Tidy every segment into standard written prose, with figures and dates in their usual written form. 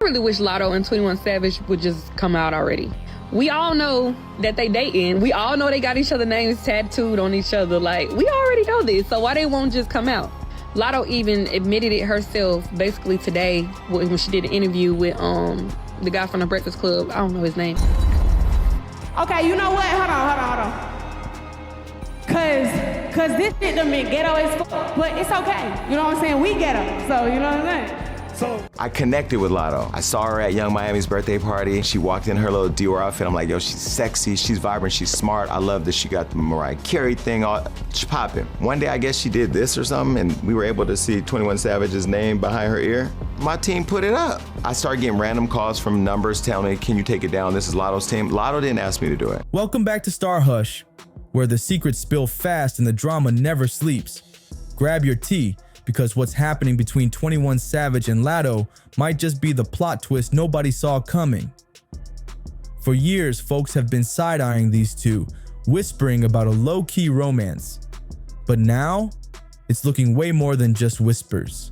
really wish Latto and 21 Savage would just come out already. We all know that they dating. We all know they got each other's names tattooed on each other. Like, we already know this, so why they won't just come out? Latto even admitted it herself basically today when she did an interview with the guy from the Breakfast Club. I don't know his name. Okay, you know what? Hold on. Cause this shit done been ghetto as fuck, but it's okay. You know what I'm saying? We ghetto, so you know what I'm saying? So I connected with Latto. I saw her at Young Miami's birthday party. She walked in her little Dior outfit. I'm like, yo, she's sexy, she's vibrant, she's smart. I love that she got the Mariah Carey thing all popping. One day, I guess she did this or something, and we were able to see 21 Savage's name behind her ear. My team put it up. I started getting random calls from numbers telling me, can you take it down? This is Latto's team. Latto didn't ask me to do it. Welcome back to StarHush, where the secrets spill fast and the drama never sleeps. Grab your tea, because what's happening between 21 Savage and Latto might just be the plot twist nobody saw coming. For years, folks have been side-eyeing these two, whispering about a low-key romance. But now, it's looking way more than just whispers.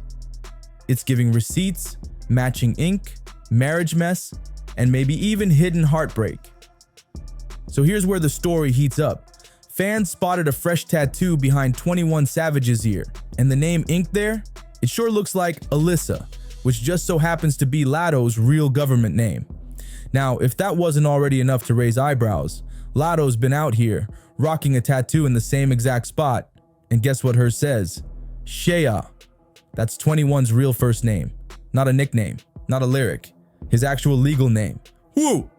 It's giving receipts, matching ink, marriage mess, and maybe even hidden heartbreak. So here's where the story heats up. Fans spotted a fresh tattoo behind 21 Savage's ear, and the name inked there, it sure looks like Alyssa, which just so happens to be Latto's real government name. Now, if that wasn't already enough to raise eyebrows, Latto's been out here, rocking a tattoo in the same exact spot, and guess what hers says? Shea. That's 21's real first name, not a nickname, not a lyric, his actual legal name. Woo!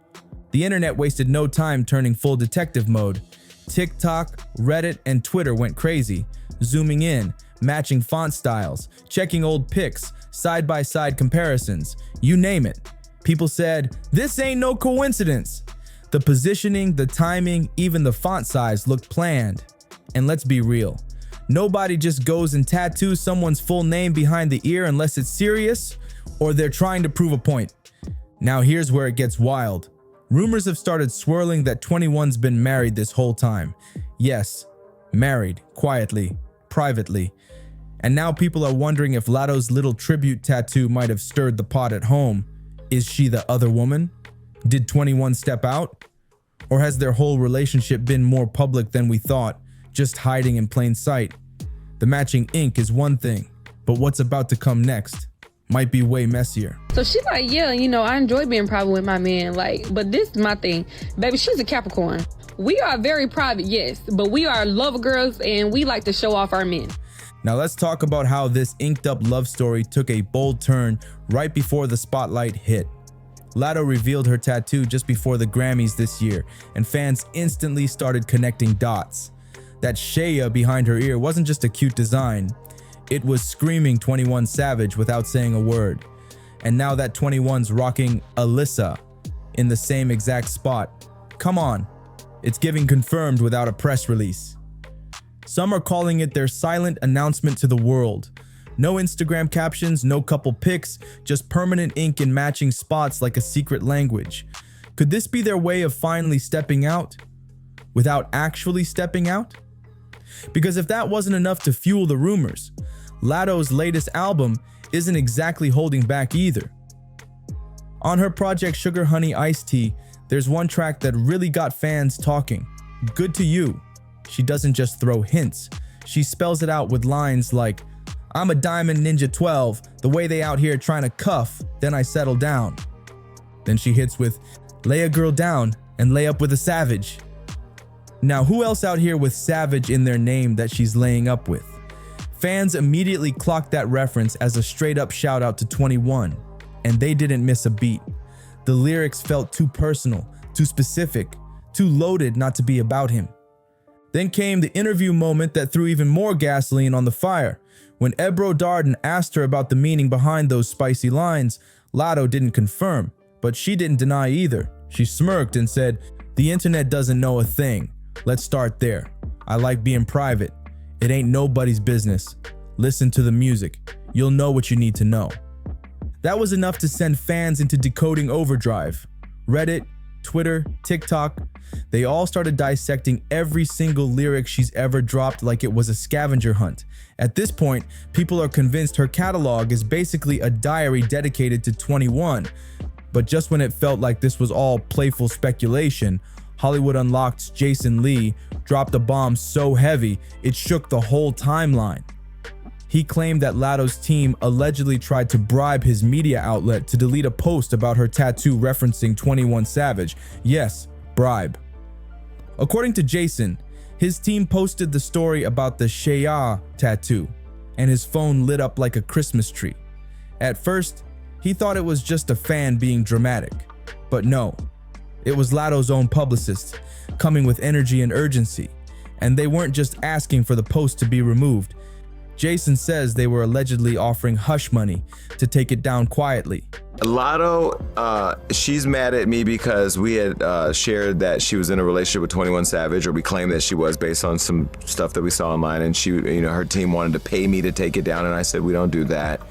The internet wasted no time turning full detective mode. TikTok, Reddit, and Twitter went crazy, zooming in, matching font styles, checking old pics, side-by-side comparisons, you name it. People said, this ain't no coincidence. The positioning, the timing, even the font size looked planned. And let's be real, nobody just goes and tattoos someone's full name behind the ear unless it's serious or they're trying to prove a point. Now here's where it gets wild. Rumors have started swirling that 21's been married this whole time. Yes, married, quietly, privately. And now people are wondering if Latto's little tribute tattoo might have stirred the pot at home. Is she the other woman? Did 21 step out? Or has their whole relationship been more public than we thought, just hiding in plain sight? The matching ink is one thing, but what's about to come next might be way messier. So she's like, yeah, you know, I enjoy being private with my man, like, but this is my thing. Baby, she's a Capricorn. We are very private, yes, but we are lover girls and we like to show off our men. Now let's talk about how this inked up love story took a bold turn right before the spotlight hit. Latto revealed her tattoo just before the Grammys this year, and fans instantly started connecting dots. That Shea behind her ear wasn't just a cute design. It was screaming 21 Savage without saying a word. And now that 21's rocking Alyssa in the same exact spot. Come on, it's giving confirmed without a press release. Some are calling it their silent announcement to the world. No Instagram captions, no couple pics, just permanent ink in matching spots like a secret language. Could this be their way of finally stepping out without actually stepping out? Because if that wasn't enough to fuel the rumors, Latto's latest album isn't exactly holding back either. On her project Sugar Honey Iced Tea, there's one track that really got fans talking. Good to You. She doesn't just throw hints, she spells it out with lines like, I'm a Diamond Ninja 12, the way they out here trying to cuff, then I settle down. Then she hits with, lay a girl down and lay up with a savage. Now who else out here with savage in their name that she's laying up with? Fans immediately clocked that reference as a straight up shout out to 21, and they didn't miss a beat. The lyrics felt too personal, too specific, too loaded not to be about him. Then came the interview moment that threw even more gasoline on the fire. When Ebro Darden asked her about the meaning behind those spicy lines, Latto didn't confirm, but she didn't deny either. She smirked and said, the internet doesn't know a thing. Let's start there. I like being private. It ain't nobody's business. Listen to the music. You'll know what you need to know. That was enough to send fans into decoding overdrive. Reddit, Twitter, TikTok. They all started dissecting every single lyric she's ever dropped like it was a scavenger hunt. At this point, people are convinced her catalog is basically a diary dedicated to 21. But just when it felt like this was all playful speculation, Hollywood Unlocked's Jason Lee dropped a bomb so heavy it shook the whole timeline. He claimed that Latto's team allegedly tried to bribe his media outlet to delete a post about her tattoo referencing 21 Savage. Yes, bribe. According to Jason, his team posted the story about the Shea tattoo, and his phone lit up like a Christmas tree. At first, he thought it was just a fan being dramatic, but no. It was Latto's own publicist, coming with energy and urgency, and they weren't just asking for the post to be removed. Jason says they were allegedly offering hush money to take it down quietly. Latto, she's mad at me because we had shared that she was in a relationship with 21 Savage, or we claimed that she was based on some stuff that we saw online, and she, her team wanted to pay me to take it down, and I said we don't do that.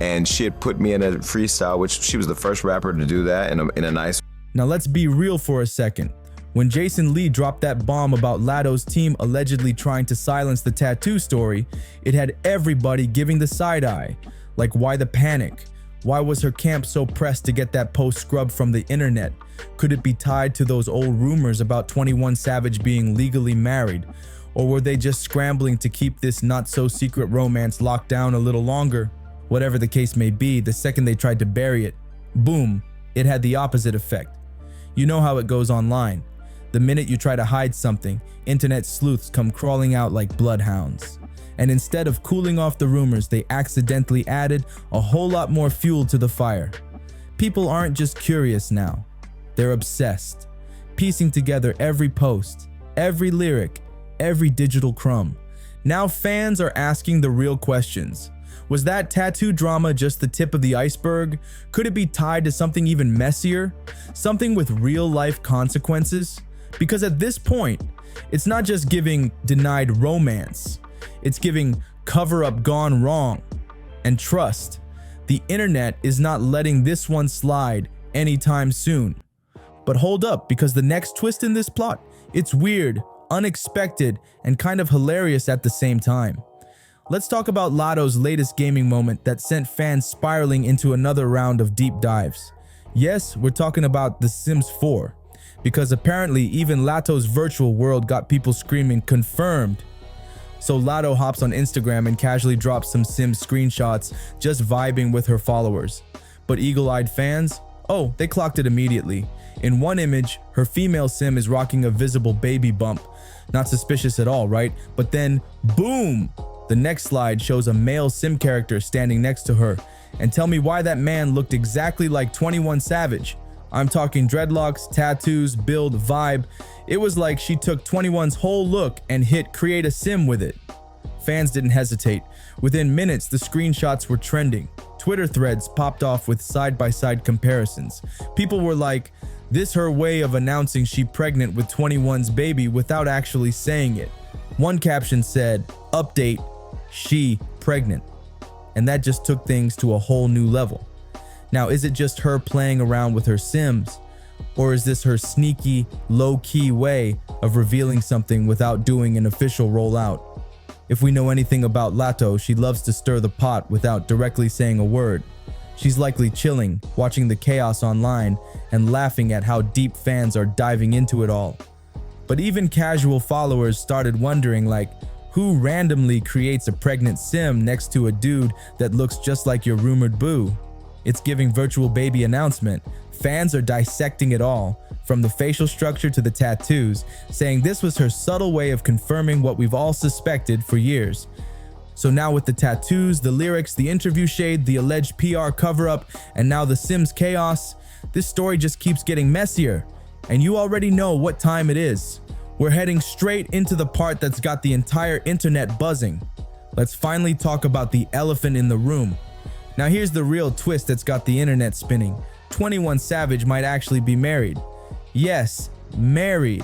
And she had put me in a freestyle, which she was the first rapper to do that in a nice. Now let's be real for a second. When Jason Lee dropped that bomb about Latto's team allegedly trying to silence the tattoo story, it had everybody giving the side eye. Like, why the panic? Why was her camp so pressed to get that post scrubbed from the internet? Could it be tied to those old rumors about 21 Savage being legally married? Or were they just scrambling to keep this not-so-secret romance locked down a little longer? Whatever the case may be, the second they tried to bury it, boom, it had the opposite effect. You know how it goes online. The minute you try to hide something, internet sleuths come crawling out like bloodhounds. And instead of cooling off the rumors, they accidentally added a whole lot more fuel to the fire. People aren't just curious now. They're obsessed, piecing together every post, every lyric, every digital crumb. Now fans are asking the real questions. Was that tattoo drama just the tip of the iceberg? Could it be tied to something even messier? Something with real-life consequences? Because at this point, it's not just giving denied romance. It's giving cover-up gone wrong. And trust, the internet is not letting this one slide anytime soon. But hold up, because the next twist in this plot, it's weird, unexpected, and kind of hilarious at the same time. Let's talk about Latto's latest gaming moment that sent fans spiraling into another round of deep dives. Yes, we're talking about The Sims 4, because apparently even Latto's virtual world got people screaming confirmed. So Latto hops on Instagram and casually drops some Sims screenshots, just vibing with her followers. But eagle-eyed fans? Oh, they clocked it immediately. In one image, her female Sim is rocking a visible baby bump. Not suspicious at all, right? But then, boom! The next slide shows a male Sim character standing next to her. And tell me why that man looked exactly like 21 Savage. I'm talking dreadlocks, tattoos, build, vibe. It was like she took 21's whole look and hit create a Sim with it. Fans didn't hesitate. Within minutes, the screenshots were trending. Twitter threads popped off with side-by-side comparisons. People were like, this her way of announcing she pregnant with 21's baby without actually saying it. One caption said, update, she pregnant. And that just took things to a whole new level. Now, is it just her playing around with her Sims? Or is this her sneaky, low-key way of revealing something without doing an official rollout? If we know anything about Latto, she loves to stir the pot without directly saying a word. She's likely chilling, watching the chaos online, and laughing at how deep fans are diving into it all. But even casual followers started wondering, like, who randomly creates a pregnant Sim next to a dude that looks just like your rumored boo? It's giving virtual baby announcement. Fans are dissecting it all, from the facial structure to the tattoos, saying this was her subtle way of confirming what we've all suspected for years. So now with the tattoos, the lyrics, the interview shade, the alleged PR cover-up, and now the Sims chaos, this story just keeps getting messier. And you already know what time it is. We're heading straight into the part that's got the entire internet buzzing. Let's finally talk about the elephant in the room. Now here's the real twist that's got the internet spinning. 21 Savage might actually be married. Yes, married.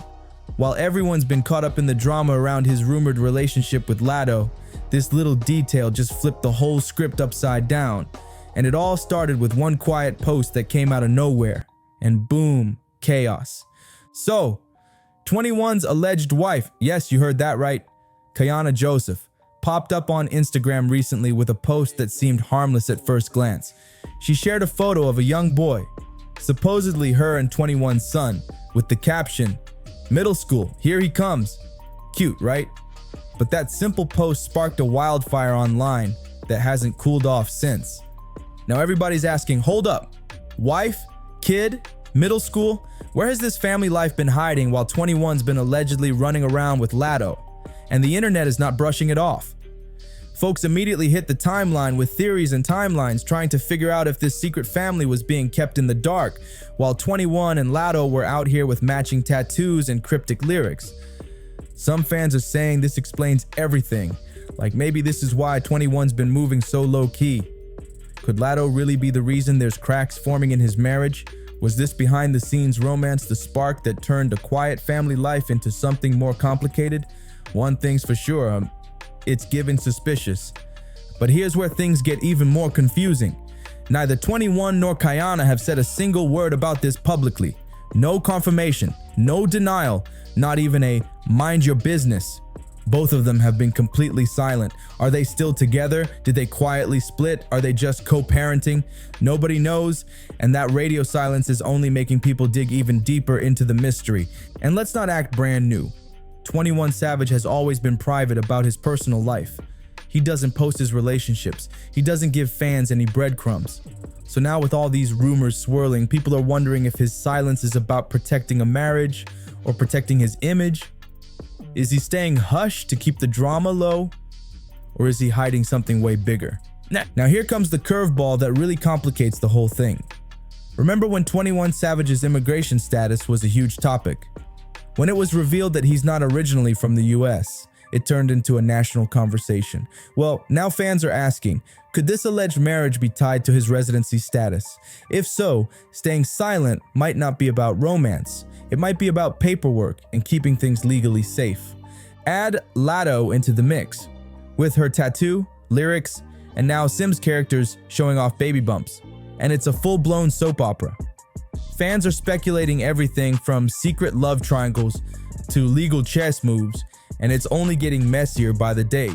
While everyone's been caught up in the drama around his rumored relationship with Latto, this little detail just flipped the whole script upside down. And it all started with one quiet post that came out of nowhere. And boom, chaos. So, 21's alleged wife, yes, you heard that right, Kayana Joseph, popped up on Instagram recently with a post that seemed harmless at first glance. She shared a photo of a young boy, supposedly her and 21's son, with the caption, "Middle school, here he comes." Cute, right? But that simple post sparked a wildfire online that hasn't cooled off since. Now everybody's asking, hold up, wife, kid, middle school? Where has this family life been hiding while 21's been allegedly running around with Latto? And the internet is not brushing it off. Folks immediately hit the timeline with theories and timelines trying to figure out if this secret family was being kept in the dark while 21 and Latto were out here with matching tattoos and cryptic lyrics. Some fans are saying this explains everything, like maybe this is why 21's been moving so low-key. Could Latto really be the reason there's cracks forming in his marriage? Was this behind-the-scenes romance the spark that turned a quiet family life into something more complicated? One thing's for sure, it's given suspicious. But here's where things get even more confusing. Neither 21 nor Kayana have said a single word about this publicly. No confirmation, no denial, not even a mind your business. Both of them have been completely silent. Are they still together? Did they quietly split? Are they just co-parenting? Nobody knows, and that radio silence is only making people dig even deeper into the mystery. And let's not act brand new. 21 Savage has always been private about his personal life. He doesn't post his relationships. He doesn't give fans any breadcrumbs. So now with all these rumors swirling, people are wondering if his silence is about protecting a marriage or protecting his image. Is he staying hush to keep the drama low? Or is he hiding something way bigger? Now here comes the curveball that really complicates the whole thing. Remember when 21 Savage's immigration status was a huge topic? When it was revealed that he's not originally from the US, it turned into a national conversation. Well, now fans are asking, could this alleged marriage be tied to his residency status? If so, staying silent might not be about romance. It might be about paperwork and keeping things legally safe. Add Latto into the mix, with her tattoo, lyrics, and now Sims characters showing off baby bumps. And it's a full-blown soap opera. Fans are speculating everything from secret love triangles to legal chess moves, and it's only getting messier by the day.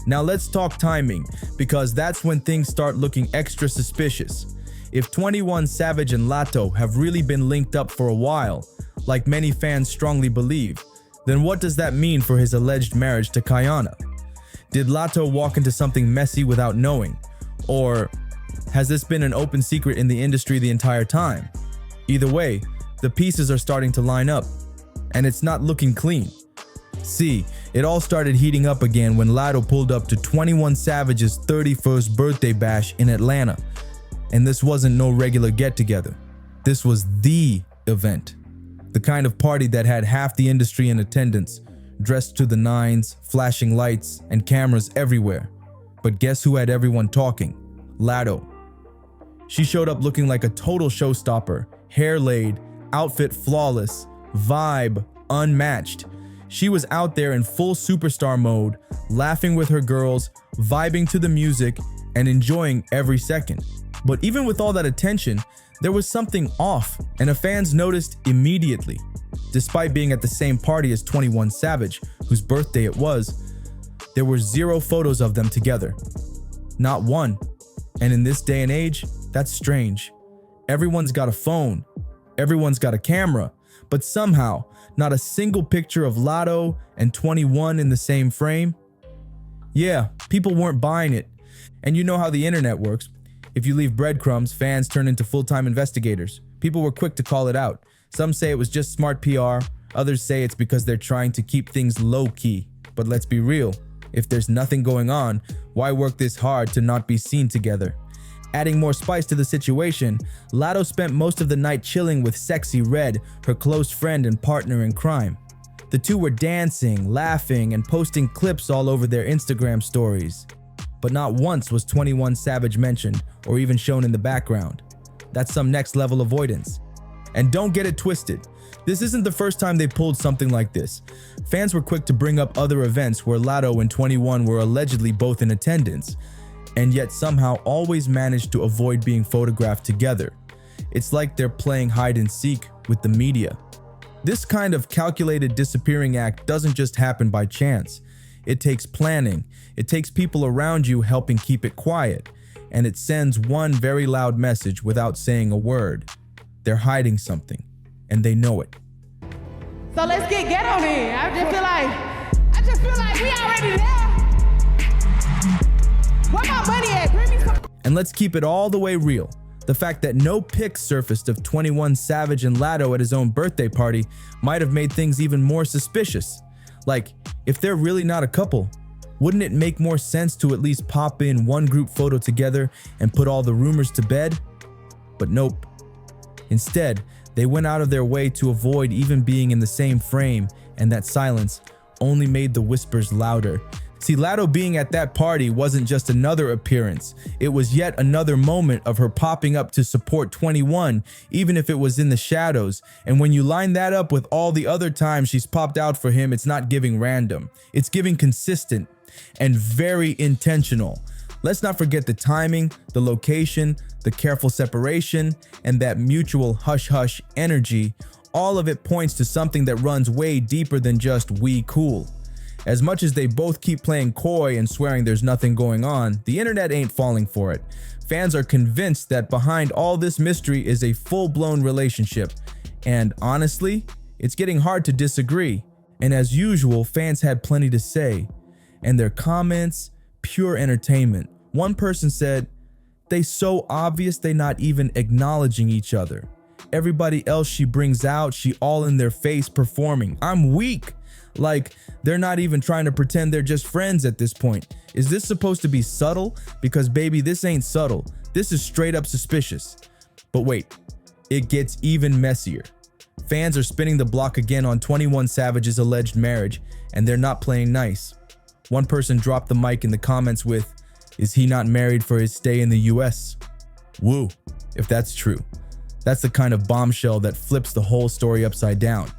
Now let's talk timing, because that's when things start looking extra suspicious. If 21 Savage and Latto have really been linked up for a while, like many fans strongly believe, then what does that mean for his alleged marriage to Kayana? Did Latto walk into something messy without knowing? Or has this been an open secret in the industry the entire time? Either way, the pieces are starting to line up, and it's not looking clean. See, it all started heating up again when Latto pulled up to 21 Savage's 31st birthday bash in Atlanta. And this wasn't no regular get-together. This was the event. The kind of party that had half the industry in attendance, dressed to the nines, flashing lights, and cameras everywhere. But guess who had everyone talking? Latto. She showed up looking like a total showstopper, hair laid, outfit flawless, vibe unmatched. She was out there in full superstar mode, laughing with her girls, vibing to the music, and enjoying every second. But even with all that attention, there was something off, and the fans noticed immediately. Despite being at the same party as 21 Savage, whose birthday it was, there were 0 photos of them together. Not one. And in this day and age, that's strange. Everyone's got a phone, everyone's got a camera, but somehow, not a single picture of Latto and 21 in the same frame. Yeah, people weren't buying it. And you know how the internet works. If you leave breadcrumbs, fans turn into full-time investigators. People were quick to call it out. Some say it was just smart PR, others say it's because they're trying to keep things low-key. But let's be real, if there's nothing going on, why work this hard to not be seen together? Adding more spice to the situation, Latto spent most of the night chilling with Sexy Red, her close friend and partner in crime. The two were dancing, laughing, and posting clips all over their Instagram stories. But not once was 21 Savage mentioned or even shown in the background. That's some next level avoidance. And don't get it twisted. This isn't the first time they pulled something like this. Fans were quick to bring up other events where Latto and 21 were allegedly both in attendance, and yet somehow always managed to avoid being photographed together. It's like they're playing hide and seek with the media. This kind of calculated disappearing act doesn't just happen by chance. It takes planning, it takes people around you helping keep it quiet, and it sends one very loud message without saying a word. They're hiding something, and they know it. So let's get ghetto then. I just feel like we already there. Where my money at? Bring me some. And let's keep it all the way real. The fact that no pics surfaced of 21 Savage and Latto at his own birthday party might have made things even more suspicious. Like, if they're really not a couple, wouldn't it make more sense to at least pop in one group photo together and put all the rumors to bed? But nope. Instead, they went out of their way to avoid even being in the same frame, and that silence only made the whispers louder. See, Latto being at that party wasn't just another appearance. It was yet another moment of her popping up to support 21, even if it was in the shadows. And when you line that up with all the other times she's popped out for him, it's not giving random. It's giving consistent and very intentional. Let's not forget the timing, the location, the careful separation, and that mutual hush-hush energy. All of it points to something that runs way deeper than just we cool. As much as they both keep playing coy and swearing there's nothing going on, the internet ain't falling for it. Fans are convinced that behind all this mystery is a full-blown relationship. And honestly, it's getting hard to disagree. And as usual, fans had plenty to say. And their comments, pure entertainment. One person said, "They so obvious they not even acknowledging each other. Everybody else she brings out, she all in their face performing. I'm weak." Like, they're not even trying to pretend they're just friends at this point. Is this supposed to be subtle? Because baby, this ain't subtle. This is straight up suspicious. But wait, it gets even messier. Fans are spinning the block again on 21 Savage's alleged marriage, and they're not playing nice. One person dropped the mic in the comments with, "Is he not married for his stay in the US?" Woo, if that's true. That's the kind of bombshell that flips the whole story upside down.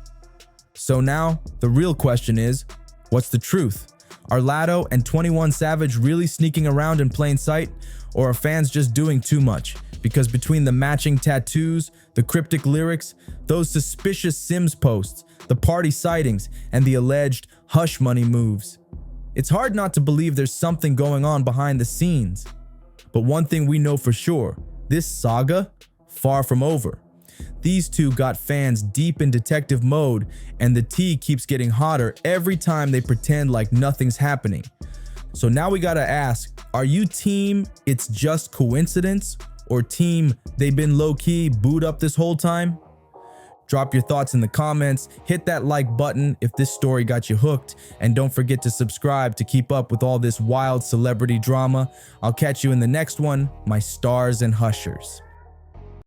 So now, the real question is, what's the truth? Are Latto and 21 Savage really sneaking around in plain sight? Or are fans just doing too much? Because between the matching tattoos, the cryptic lyrics, those suspicious Sims posts, the party sightings, and the alleged hush money moves, it's hard not to believe there's something going on behind the scenes. But one thing we know for sure, this saga, far from over. These two got fans deep in detective mode, and the tea keeps getting hotter every time they pretend like nothing's happening. So now we gotta ask, are you team it's just coincidence, or team they've been low-key booed up this whole time? Drop your thoughts in the comments, hit that like button if this story got you hooked, and don't forget to subscribe to keep up with all this wild celebrity drama. I'll catch you in the next one, my stars and hushers.